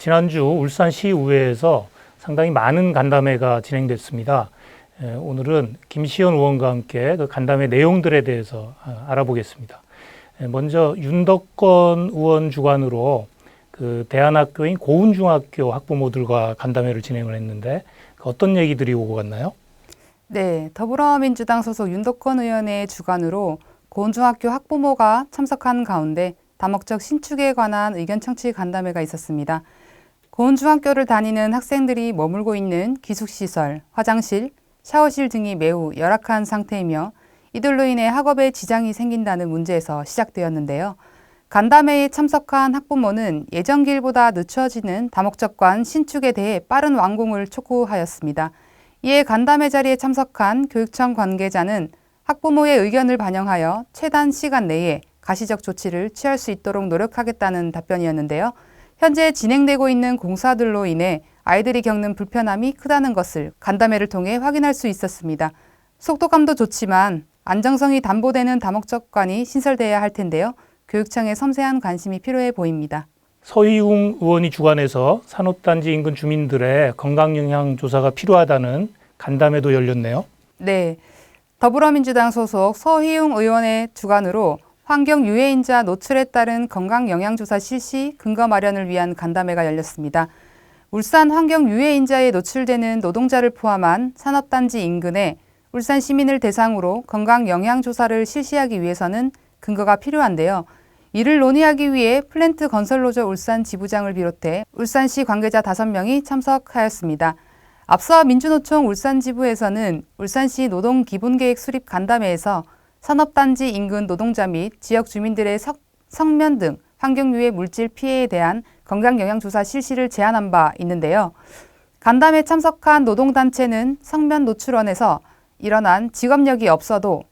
지난주 울산시의회에서 상당히 많은 간담회가 진행됐습니다. 오늘은 김시현 의원과 함께 그 간담회 내용들에 대해서 알아보겠습니다. 먼저 윤덕권 의원 주관으로 그 대안학교인 고운중학교 학부모들과 간담회를 진행을 했는데 어떤 얘기들이 오고 갔나요? 네, 더불어민주당 소속 윤덕권 의원의 주관으로 고운중학교 학부모가 참석한 가운데 다목적 신축에 관한 의견 청취 간담회가 있었습니다. 고운중학교를 다니는 학생들이 머물고 있는 기숙시설, 화장실, 샤워실 등이 매우 열악한 상태이며 이들로 인해 학업에 지장이 생긴다는 문제에서 시작되었는데요. 간담회에 참석한 학부모는 예정길보다 늦춰지는 다목적관 신축에 대해 빠른 완공을 촉구하였습니다. 이에 간담회 자리에 참석한 교육청 관계자는 학부모의 의견을 반영하여 최단 시간 내에 가시적 조치를 취할 수 있도록 노력하겠다는 답변이었는데요. 현재 진행되고 있는 공사들로 인해 아이들이 겪는 불편함이 크다는 것을 간담회를 통해 확인할 수 있었습니다. 속도감도 좋지만 안정성이 담보되는 다목적관이 신설돼야 할 텐데요. 교육청의 섬세한 관심이 필요해 보입니다. 서희웅 의원이 주관해서 산업단지 인근 주민들의 건강영향조사가 필요하다는 간담회도 열렸네요. 네, 더불어민주당 소속 서희웅 의원의 주관으로 환경유해인자 노출에 따른 건강영향조사 실시 근거 마련을 위한 간담회가 열렸습니다. 울산 환경유해인자에 노출되는 노동자를 포함한 산업단지 인근에 울산 시민을 대상으로 건강영향조사를 실시하기 위해서는 근거가 필요한데요. 이를 논의하기 위해 플랜트 건설노조 울산 지부장을 비롯해 울산시 관계자 5명이 참석하였습니다. 앞서 민주노총 울산 지부에서는 울산시 노동기본계획 수립 간담회에서 산업단지 인근 노동자 및 지역 주민들의 성면 등 환경유해 물질 피해에 대한 건강영향조사 실시를 제안한 바 있는데요. 간담회 참석한 노동단체는 성면 노출원에서 일어난 직업력이 없어도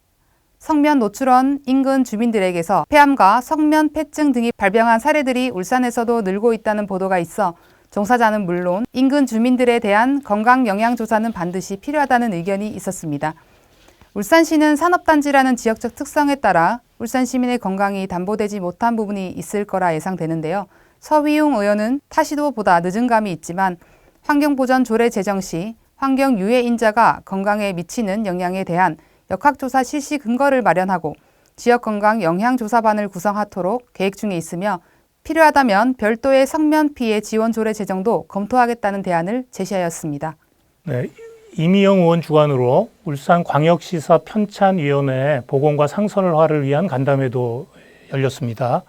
성면 노출원 인근 주민들에게서 폐암과 성면 폐증 등이 발병한 사례들이 울산에서도 늘고 있다는 보도가 있어 종사자는 물론 인근 주민들에 대한 건강영향조사는 반드시 필요하다는 의견이 있었습니다. 울산시는 산업단지라는 지역적 특성에 따라 울산 시민의 건강이 담보되지 못한 부분이 있을 거라 예상되는데요. 서희웅 의원은 타시도보다 늦은 감이 있지만 환경보전 조례 제정 시 환경유해인자가 건강에 미치는 영향에 대한 역학조사 실시 근거를 마련하고 지역건강영향조사반을 구성하도록 계획 중에 있으며 필요하다면 별도의 성면 피해 지원 조례 제정도 검토하겠다는 대안을 제시하였습니다. 네, 이미영 의원 주관으로 울산광역시사 편찬위원회 복원과 상설화를 위한 간담회도 열렸습니다.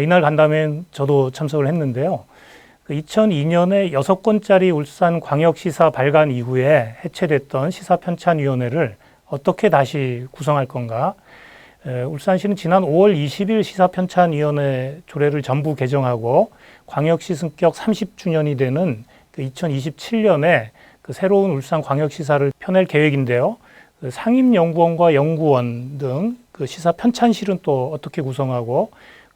이날 간담회엔 저도 참석을 했는데요. 2002년에 6건짜리 울산광역시사 발간 이후에 해체됐던 시사편찬위원회를 어떻게 다시 구성할 건가? 울산시는 지난 5월 20일 시사편찬위원회 조례를 전부 개정하고 광역시 승격 30주년이 되는 2027년에 새로운 울산광역시사를 펴낼 계획인데요. 상임연구원과 연구원 등 시사편찬실은 또 어떻게 구성하고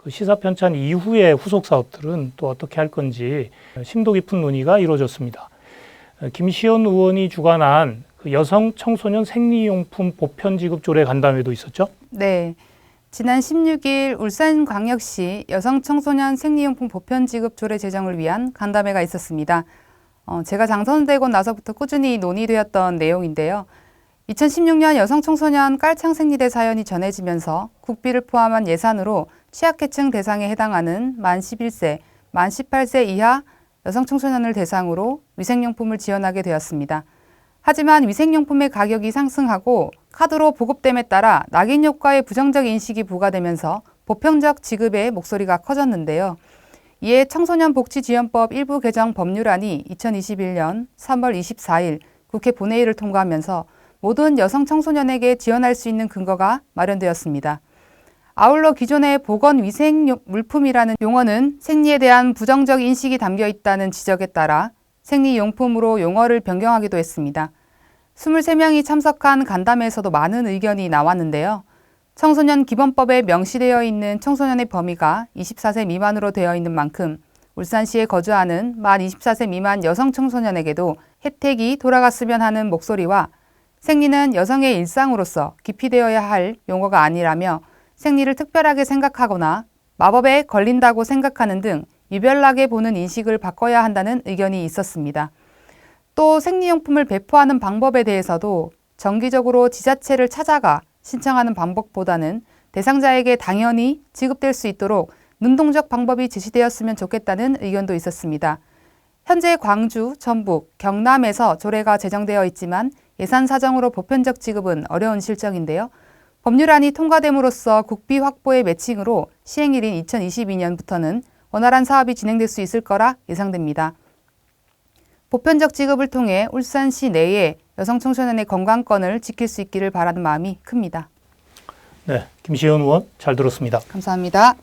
시사편찬 이후의 후속 사업들은 또 어떻게 할 건지 심도 깊은 논의가 이루어졌습니다. 김시현 의원이 주관한 여성 청소년 생리용품 보편 지급 조례 간담회도 있었죠? 네, 지난 16일 울산광역시 여성 청소년 생리용품 보편 지급 조례 제정을 위한 간담회가 있었습니다. 제가 당선되고 나서부터 꾸준히 논의되었던 내용인데요. 2016년 여성 청소년 깔창 생리대 사연이 전해지면서 국비를 포함한 예산으로 취약계층 대상에 해당하는 만 11세, 만 18세 이하 여성 청소년을 대상으로 위생용품을 지원하게 되었습니다. 하지만 위생용품의 가격이 상승하고 카드로 보급됨에 따라 낙인 효과의 부정적 인식이 부과되면서 보편적 지급의 목소리가 커졌는데요. 이에 청소년복지지원법 일부 개정 법률안이 2021년 3월 24일 국회 본회의를 통과하면서 모든 여성 청소년에게 지원할 수 있는 근거가 마련되었습니다. 아울러 기존의 보건위생물품이라는 용어는 생리에 대한 부정적 인식이 담겨 있다는 지적에 따라 생리용품으로 용어를 변경하기도 했습니다. 23명이 참석한 간담회에서도 많은 의견이 나왔는데요. 청소년 기본법에 명시되어 있는 청소년의 범위가 24세 미만으로 되어 있는 만큼 울산시에 거주하는 만 24세 미만 여성 청소년에게도 혜택이 돌아갔으면 하는 목소리와 생리는 여성의 일상으로서 기피되어야 할 용어가 아니라며 생리를 특별하게 생각하거나 마법에 걸린다고 생각하는 등 유별나게 보는 인식을 바꿔야 한다는 의견이 있었습니다. 또 생리용품을 배포하는 방법에 대해서도 정기적으로 지자체를 찾아가 신청하는 방법보다는 대상자에게 당연히 지급될 수 있도록 능동적 방법이 제시되었으면 좋겠다는 의견도 있었습니다. 현재 광주, 전북, 경남에서 조례가 제정되어 있지만 예산 사정으로 보편적 지급은 어려운 실정인데요. 법률안이 통과됨으로써 국비 확보의 매칭으로 시행일인 2022년부터는 원활한 사업이 진행될 수 있을 거라 예상됩니다. 보편적 지급을 통해 울산시 내에 여성 청소년의 건강권을 지킬 수 있기를 바라는 마음이 큽니다. 네, 김시현 의원 잘 들었습니다. 감사합니다.